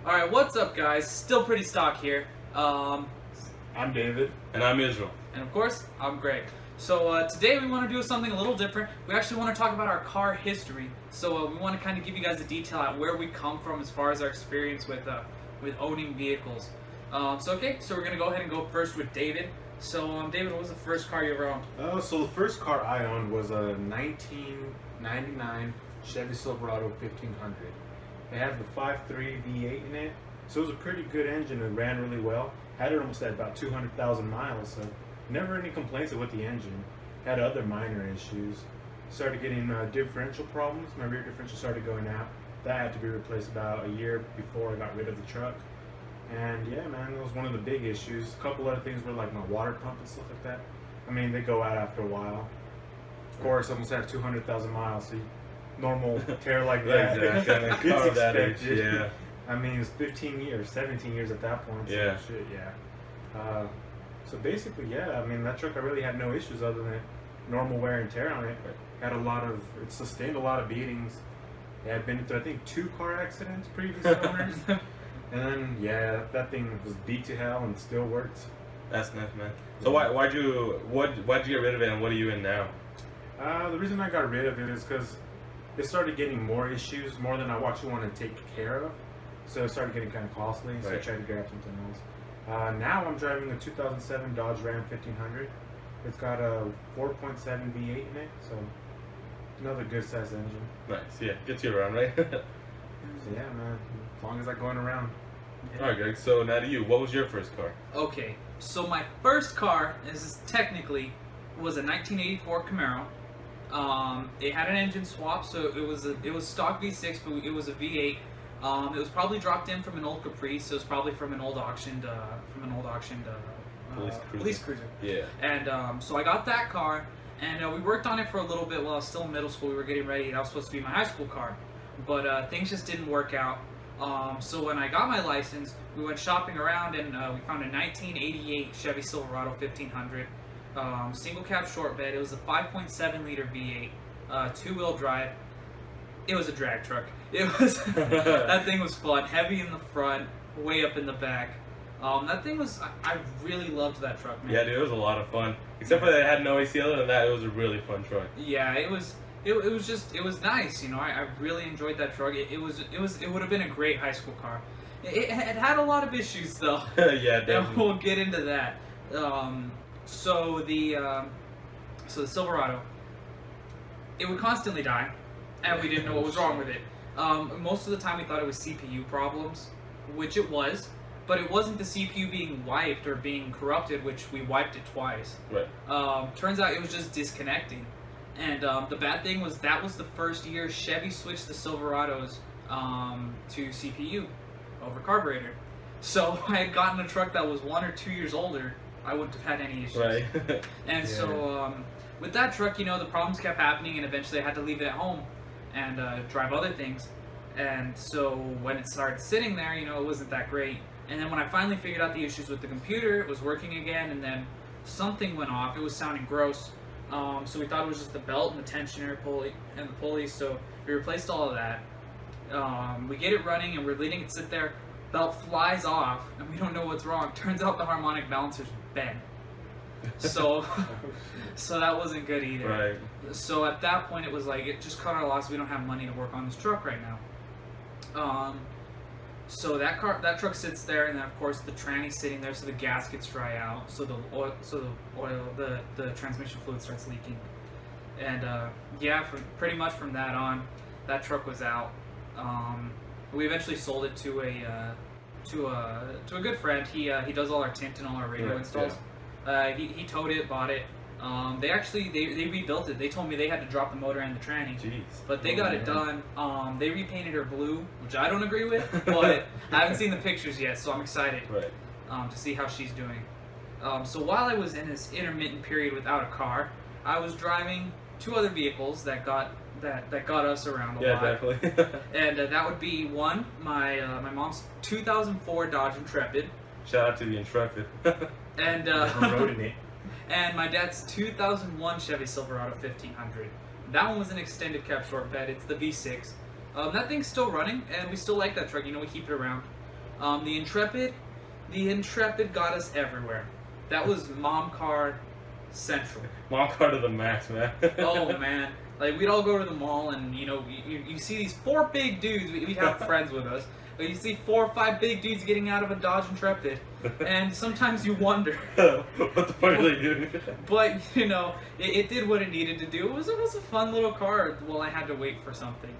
Alright, what's up guys? Still pretty stock here. I'm David. And I'm Israel. And of course, I'm Greg. So today we want to do something a little different. We actually want to talk about our car history. So we want to kind of give you guys a detail at where we come from as far as our experience with owning vehicles. So we're going to go ahead and go first with David. So David, what was the first car you ever owned? So the first car I owned was a 1999 Chevy Silverado 1500. It had the 5.3 V8 in it, so it was a pretty good engine. It ran really well. Had it almost at about 200,000 miles, so never any complaints with the engine. Had other minor issues. Started getting differential problems. My rear differential started going out. That had to be replaced about a year before I got rid of the truck. And yeah, man, it was one of the big issues. A couple other things were like my water pump and stuff like that. I mean, they go out after a while. Of course, almost had 200,000 miles, so normal tear like that. Exactly. It's That age, expected. yeah. I mean, it's 15 years, 17 years at that point. So Yeah. shit, yeah. So basically, yeah, I mean, that truck I really had no issues other than normal wear and tear on it. Had it sustained a lot of beatings. It had been through, I think, 2 car accidents, previous owners. And then, yeah, that thing was beat to hell and still works. That's nice, man. So why'd you get rid of it, and what are you in now? The reason I got rid of it is because it started getting more issues, more than I actually want to take care of. So it started getting kind of costly, so I tried to grab something else. Now I'm driving a 2007 Dodge Ram 1500. It's got a 4.7 V8 in it, so another good sized engine. Nice, yeah. Gets you around, right? So yeah, man, as long as I'm going around. Yeah. Alright, Greg, so now to you. What was your first car? Okay, so my first car, this is technically, was a 1984 Camaro. It had an engine swap, so it was stock V6, but it was a V8. It was probably dropped in from an old Caprice. It was probably from an old auctioned police cruiser. Yeah. And so I got that car, and we worked on it for a little bit while I was still in middle school. We were getting ready. That was supposed to be my high school car, but things just didn't work out. So when I got my license, we went shopping around, and we found a 1988 Chevy Silverado 1500. Single cab short bed. It was a 5.7 liter V8, 2-wheel drive. It was a drag truck. It was that thing was fun, heavy in the front, way up in the back. That thing was, I really loved that truck, man. Yeah, dude, it was a lot of fun. Except for that it had no AC. Other than that, it was a really fun truck. Yeah, it was nice. You know, I really enjoyed that truck. It would have been a great high school car. It had a lot of issues though. Yeah, definitely. And we'll get into that. So the Silverado, it would constantly die, and we didn't know what was wrong with it. Most of the time we thought it was CPU problems, which it was, but it wasn't the CPU being wiped or being corrupted, which we wiped it twice. Right. Turns out it was just disconnecting. And the bad thing was that was the first year Chevy switched the Silverados to CPU over carburetor. So if I had gotten a truck that was 1 or 2 years older, I wouldn't have had any issues. Right. And so with that truck, you know, the problems kept happening, and eventually I had to leave it at home and drive other things. And so when it started sitting there, you know, it wasn't that great. And then when I finally figured out the issues with the computer, it was working again, and then something went off. It was sounding gross. So we thought it was just the belt and the tensioner pulley and the pulleys. So we replaced all of that. We get it running, and we're letting it sit there. Belt flies off, and we don't know what's wrong. Turns out the harmonic balancer's bent. So that wasn't good either. Right. So at that point, it was like, it just cut our loss. We don't have money to work on this truck right now. So that truck sits there, and then of course the tranny's sitting there, so the gaskets dry out, so the transmission fluid starts leaking, and yeah, pretty much from that on, that truck was out. We eventually sold it to a good friend. He does all our tint and all our radio installs. Yeah. He towed it, bought it. They rebuilt it. They told me they had to drop the motor and the tranny. Jeez. But they got it done. They repainted her blue, which I don't agree with, but I haven't seen the pictures yet, so I'm excited to see how she's doing. So while I was in this intermittent period without a car, I was driving 2 other vehicles that got us around a lot. Yeah, definitely. And that would be one, my mom's 2004 Dodge Intrepid. Shout out to the Intrepid. And Rode in it. And my dad's 2001 Chevy Silverado 1500. That one was an extended cab short bed. It's the V6. That thing's still running, and we still like that truck. You know, we keep it around. The Intrepid got us everywhere. That was mom car central. Mom car to the max, man. Oh man, like we'd all go to the mall, and you see these 4 big dudes. We'd have friends with us, but you see 4 or 5 big dudes getting out of a Dodge Intrepid, and sometimes you wonder what the fuck are they doing? But it did what it needed to do. It was a fun little car. Well, I had to wait for something.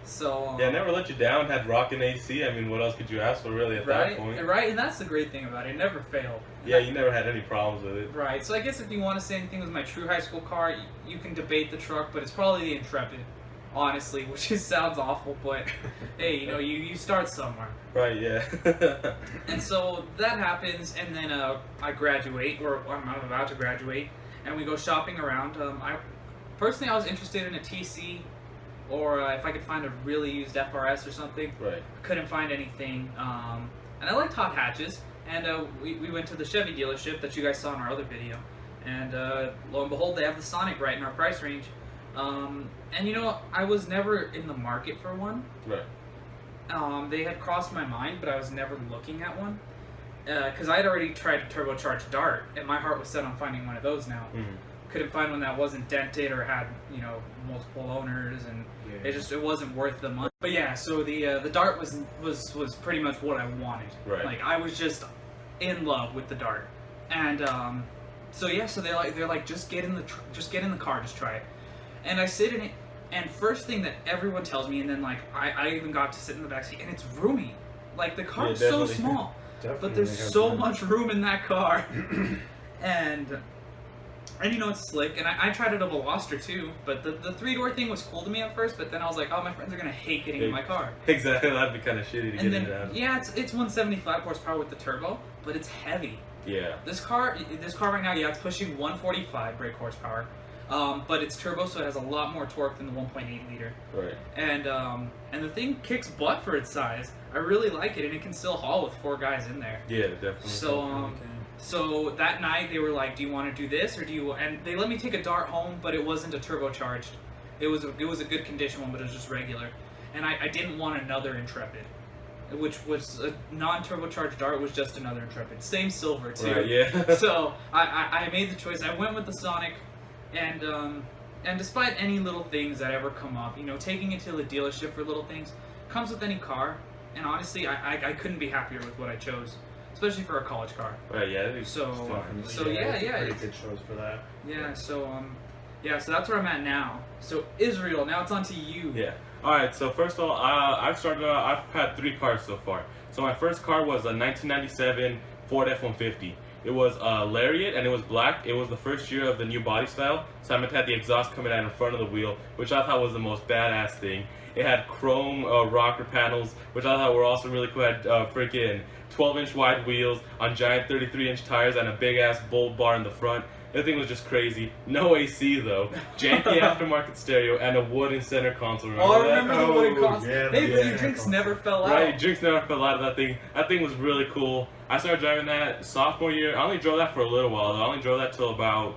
So yeah, never let you down. Had rockin' AC. I mean, what else could you ask for really at that point? Right, and that's the great thing about it. It never failed. Yeah, you never had any problems with it. Right. So I guess if you want to say anything with my true high school car, you can debate the truck, but it's probably the Intrepid, honestly, which sounds awful, but hey, you start somewhere. Right. Yeah. And so that happens, and then I graduate, or I'm about to graduate, and we go shopping around. Personally, I was interested in a TC. Or if I could find a really used FRS or something. Right. Couldn't find anything. And I liked hot hatches. And we went to the Chevy dealership that you guys saw in our other video. And lo and behold, they have the Sonic right in our price range. And I was never in the market for one. Right. They had crossed my mind, but I was never looking at one. Because I had already tried a turbocharged Dart, and my heart was set on finding one of those now. Mm-hmm. Couldn't find one that wasn't dented or had multiple owners, and it wasn't worth the money. But yeah, so the Dart was pretty much what I wanted. Right. Like I was just in love with the Dart, and so they're like just get in the car, just try it. And I sit in it, and first thing that everyone tells me, and then like I even got to sit in the backseat, and it's roomy. Like the car is so small, but there's so much room in that car, and it's slick, and I tried it a Veloster too, but the 3-door thing was cool to me at first, but then I was like, oh, my friends are going to hate getting in my car. Exactly, that'd be kind of shitty to get in and out. Yeah, it's 175 horsepower with the turbo, but it's heavy. Yeah. This car right now, it's pushing 145 brake horsepower, but it's turbo, so it has a lot more torque than the 1.8 liter. Right. And the thing kicks butt for its size. I really like it, and it can still haul with 4 guys in there. Yeah, definitely. So that night they were like, "Do you want to do this, or do you?" And they let me take a Dart home, but it wasn't a turbocharged. It was a good condition one, but it was just regular. And I didn't want another Intrepid, which was a non-turbocharged Dart, was just another Intrepid, same silver too. Right, yeah. So I made the choice. I went with the Sonic, and despite any little things that ever come up, taking it to the dealership for little things comes with any car. And honestly, I couldn't be happier with what I chose. Especially for a college car. Right, yeah. So Pretty good choice for that. Yeah, so that's where I'm at now. So Israel, now it's on to you. Yeah. All right. So first of all, I've had 3 cars so far. So my first car was a 1997 Ford F-150. It was a Lariat, and it was black. It was the first year of the new body style, so I meant to have the exhaust coming out in front of the wheel, which I thought was the most badass thing. It had chrome rocker panels, which I thought were also really cool. It had freaking 12-inch wide wheels on giant 33-inch tires and a big-ass bull bar in the front. The thing was just crazy. No AC though. Janky aftermarket stereo and a wooden center console. Remember the wooden console? Yeah, hey, but your drinks never fell out. Right, drinks never fell out of that thing. That thing was really cool. I started driving that sophomore year. I only drove that for a little while though. I only drove that till about,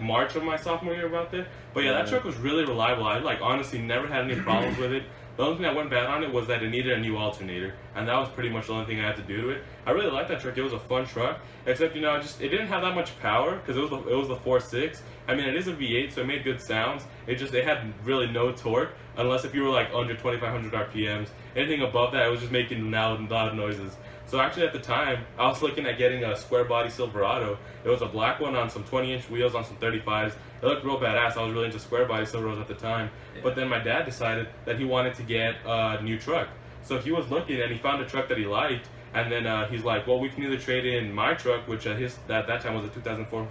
March of my sophomore year, about there. But yeah, that truck was really reliable. I honestly never had any problems with it. The only thing that went bad on it was that it needed a new alternator, and that was pretty much the only thing I had to do to it. I really liked that truck. It was a fun truck, except it didn't have that much power because it was the 4.6. I mean, it is a V8, so it made good sounds. It had really no torque, unless if you were under 2,500 RPMs. Anything above that, it was just making loud noises. So actually, at the time, I was looking at getting a square body Silverado. It was a black one on some 20-inch wheels on some 35s. It looked real badass. I was really into square body Silverados at the time. Yeah. But then my dad decided that he wanted to get a new truck. So he was looking, and he found a truck that he liked. And then he's like, well, we can either trade in my truck, which at that time was a 2004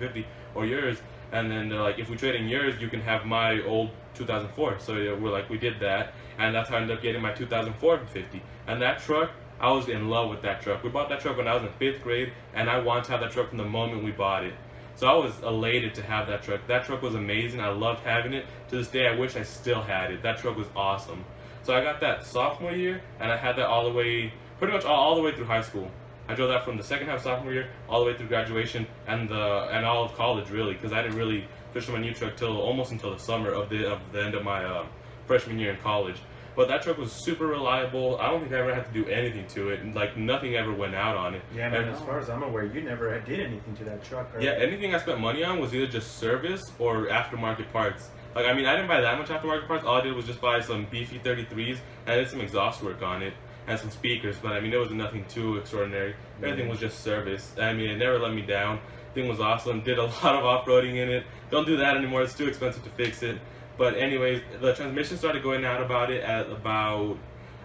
or yours. And then they're like, if we trade in yours, you can have my old 2004. So we did that. And that's how I ended up getting my 2004 50. And that truck, I was in love with that truck. We bought that truck when I was in 5th grade, and I wanted to have that truck from the moment we bought it. So I was elated to have that truck. That truck was amazing. I loved having it. To this day, I wish I still had it. That truck was awesome. So I got that sophomore year, and I had that all the way, pretty much all the way through high school. I drove that from the second half of sophomore year all the way through graduation and all of college, really, because I didn't really switch to my new truck almost until the summer of the end of my freshman year in college. But that truck was super reliable. I don't think I ever had to do anything to it, and like nothing ever went out on it. Yeah, man, as far as I'm aware, you never did anything to that truck, right? Yeah, anything I spent money on was either just service or aftermarket parts. Like, I mean, I didn't buy that much aftermarket parts. All I did was just buy some beefy 33s, and I did some exhaust work on it, and some speakers, but I mean, there was nothing too extraordinary. Everything was just service. I mean, it never let me down. Thing was awesome. Did a lot of off-roading in it. Don't do that anymore. It's too expensive to fix it. But anyways, the transmission started going out about it at about,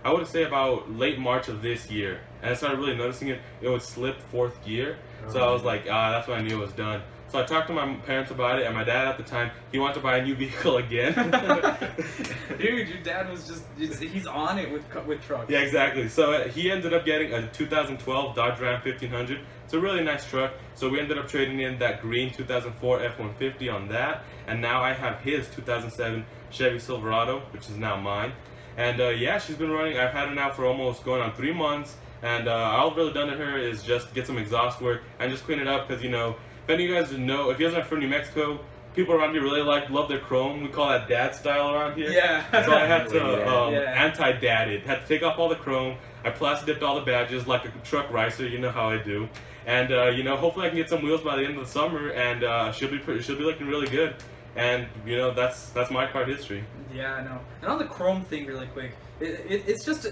I would say about late March of this year. And I started really noticing it. It would slip fourth gear. So I was like, that's when I knew it was done. So I talked to my parents about it, and my dad at the time, he wanted to buy a new vehicle again. Dude, your dad was he's on it with trucks. Yeah, exactly. So he ended up getting a 2012 Dodge Ram 1500. It's a really nice truck. So we ended up trading in that green 2004 F-150 on that. And now I have his 2007 Chevy Silverado, which is now mine. And yeah, she's been running. I've had her now for almost going on 3 months. And all I've really done to her is just get some exhaust work and just clean it up because, you know, if any of you guys know, if you guys are from New Mexico, people around here really love their chrome. We call that dad style around here. Yeah. So I had to anti-dad it. Had to take off all the chrome. I plastic dipped all the badges like a truck racer. You know how I do. And you know, hopefully I can get some wheels by the end of the summer, and she'll be looking really good. And you know, that's my car history. Yeah, I know. And on the chrome thing, really quick, it's just.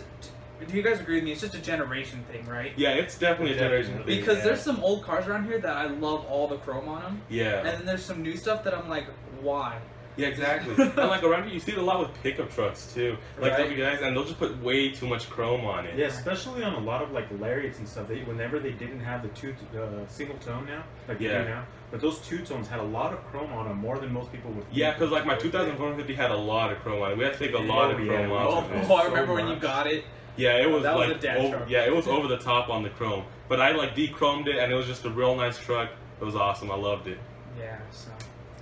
Do you guys agree with me? It's just a generation thing, right? Yeah, it's definitely a generation thing. Because there's some old cars around here that I love all the chrome on them. Yeah. And then there's some new stuff that I'm like, why? Yeah, exactly. And like around here, you see it a lot with pickup trucks too, like Right. WIs, and they'll just put way too much chrome on it. Yeah, especially on a lot of like lariats and stuff. Whenever they didn't have the single tone now, like they do now, but those two tones had a lot of chrome on them, more than most people would. Yeah, because like my 2050 had a lot of chrome on it. We had to take a lot of chrome off. Oh, I remember when you got it. Yeah, it was that was like a dad truck. yeah, it was over the top on the chrome. But I like de-chromed it, and it was just a real nice truck. It was awesome. I loved it. Yeah. So.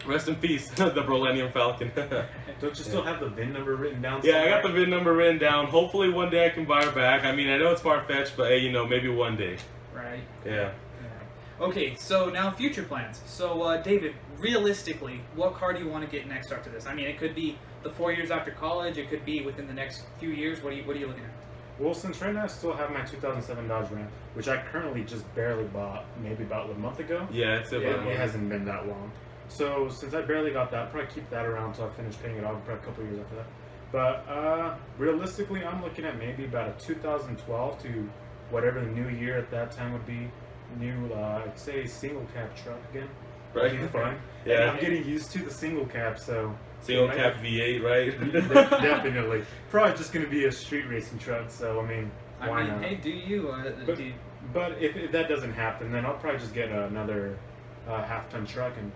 Rest in peace, the Millennium Falcon. Don't you still have the VIN number written down? Yeah, somewhere? I got the VIN number written down. Hopefully one day I can buy her back. I mean, I know it's far-fetched, but hey, you know, maybe one day. Right. Yeah. Okay, so now future plans. So, David, realistically, what car do you want to get next after this? I mean, it could be the 4 years after college. It could be within the next few years. What are you looking at? Well, since right now I still have my 2007 Dodge Ram, which I currently just barely bought, maybe about a month ago. Yeah, it's it hasn't been that long. So since I barely got that, I'll probably keep that around until I finish paying it off, probably a couple years after that. But realistically, I'm looking at maybe about a 2012 to whatever the new year at that time would be. New, I'd say single cab truck again. Right. That'd be fun. Yeah. And I'm getting used to the single cab, so. Single cap V8, right? Definitely. Probably just going to be a street racing truck, so I mean, why not? Hey, do you? But if that doesn't happen, then I'll probably just get another half-ton truck and,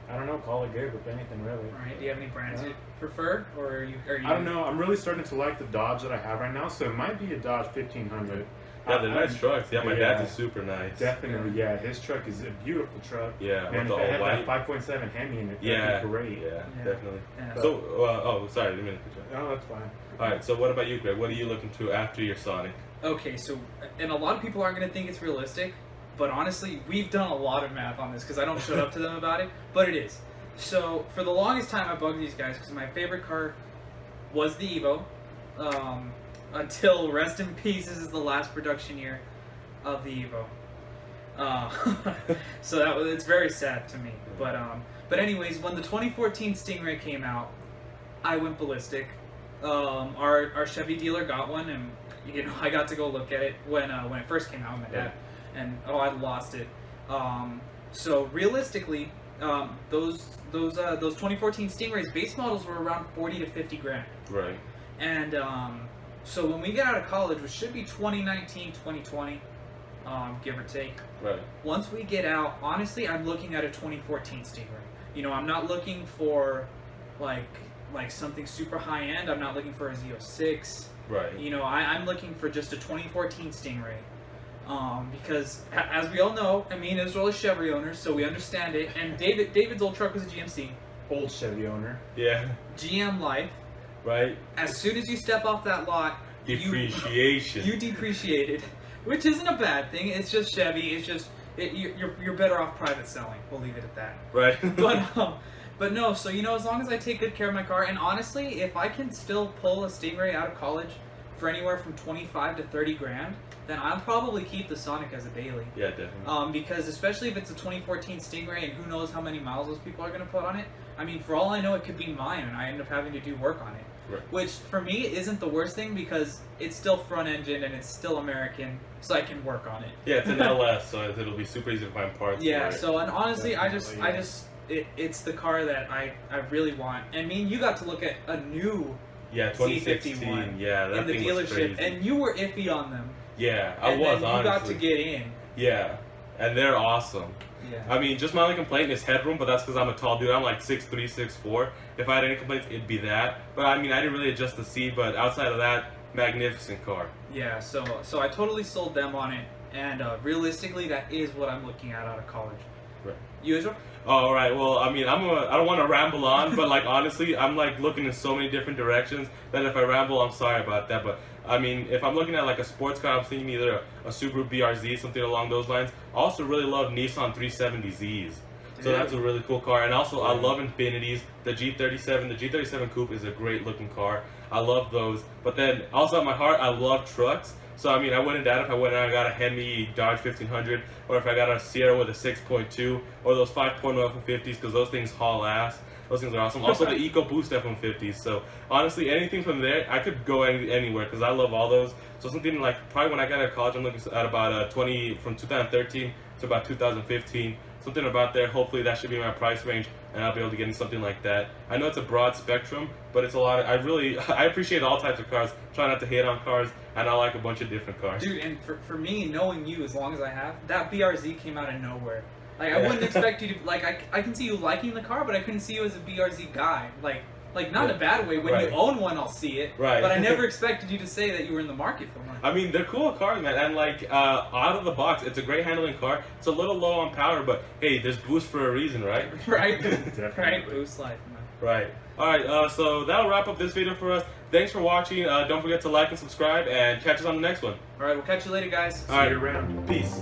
I don't know, call it good with anything really. All right. Do you have any brands you prefer, or are you? I don't know. I'm really starting to like the Dodge that I have right now, so it might be a Dodge 1500. Yeah, they're nice trucks. Yeah, my dad's is super nice. Definitely, yeah. His truck is a beautiful truck. Yeah, and with if the it all had white. that 5.7 Hemi in it, Yeah, that'd be great. Yeah, definitely. Yeah. So, sorry, didn't mean to cut you off. Oh, that's fine. All right, so what about you, Greg? What are you looking to after your Sonic? Okay, so, and a lot of people aren't going to think it's realistic, but honestly, we've done a lot of math on this because I don't shut up to them about it, but it is. So, for the longest time, I bugged these guys because my favorite car was the Evo, until, rest in peace, this is the last production year of the Evo. So it's very sad to me. But anyways, when the 2014 Stingray came out, I went ballistic. Our Chevy dealer got one, and you know I got to go look at it when it first came out with my dad, and I lost it. So realistically, those 2014 Stingrays base models were around 40 to 50 grand. Right. And so when we get out of college, which should be 2019, 2020. Give or take. Right. Once we get out, honestly, I'm looking at a 2014 Stingray. You know, I'm not looking for like something super high end. I'm not looking for a Z06. Right. You know, I'm looking for just a 2014 Stingray. Because as we all know, I mean, Israel is Chevy owners, so we understand it. And David's old truck was a GMC. Old Chevy owner. Yeah. GM life. Right. As soon as you step off that lot, depreciation. You depreciated. Which isn't a bad thing. It's just Chevy. It's just you're better off private selling. We'll leave it at that. Right. But no, so as long as I take good care of my car, and honestly, if I can still pull a Stingray out of college for anywhere from 25 to 30 grand, then I'll probably keep the Sonic as a daily. Yeah, definitely. Because especially if it's a 2014 Stingray, and who knows how many miles those people are going to put on it. I mean, for all I know, it could be mine, and I end up having to do work on it. Right. Which, for me, isn't the worst thing because it's still front engine and it's still American, so I can work on it. Yeah, it's an LS, so it'll be super easy to find parts. Yeah, for it. so, and honestly, it's the car that I really want. And me and you got to look at a new Yeah, 2016. C51 Yeah, that in the thing was dealership, crazy. and you were iffy on them. Yeah, I And was, then you got honestly. to get in. Yeah, and they're awesome. Yeah. I mean, just my only complaint is headroom, but that's because I'm a tall dude. I'm like 6'3", 6'4". If I had any complaints, it'd be that. But I mean, I didn't really adjust the seat, but outside of that, magnificent car. Yeah, so I totally sold them on it, and realistically, that is what I'm looking at out of college. Right. You, Israel? All right. Well, I mean, I don't want to ramble on, but like honestly, I'm like looking in so many different directions that if I ramble, I'm sorry about that. But I mean, if I'm looking at like a sports car, I'm thinking either a Subaru BRZ, something along those lines. I also really love Nissan 370Zs. So that's a really cool car. And also, I love Infinities. The G37, the G37 Coupe is a great looking car. I love those. But then, also at my heart, I love trucks. So, I mean, I wouldn't doubt if I went and I got a Hemi Dodge 1500, or if I got a Sierra with a 6.2, or those 5.0 F-150s, because those things haul ass. Those things are awesome. Also, the EcoBoost F-150s. So, honestly, anything from there, I could go anywhere, because I love all those. So, something like, probably when I got out of college, I'm looking at about 20, from 2013 to about 2015. Something about there. Hopefully that should be my price range, and I'll be able to get into something like that. I know it's a broad spectrum, but it's a lot of, I appreciate all types of cars. Try not to hate on cars, and I like a bunch of different cars. Dude, and for me, knowing you as long as I have, that BRZ came out of nowhere. Like, I wouldn't expect you to, like, I can see you liking the car, but I couldn't see you as a BRZ guy. Like not in a bad way. When you own one, I'll see it. Right. But I never expected you to say that you were in the market for one. I mean, they're cool cars, man, and like out of the box, it's a great handling car. It's a little low on power, but hey, there's boost for a reason, right? Right. Definitely. Right. Boost life, man. Right. All right. So that'll wrap up this video for us. Thanks for watching. Don't forget to like and subscribe, and catch us on the next one. All right. We'll catch you later, guys. All right. See you around. Peace.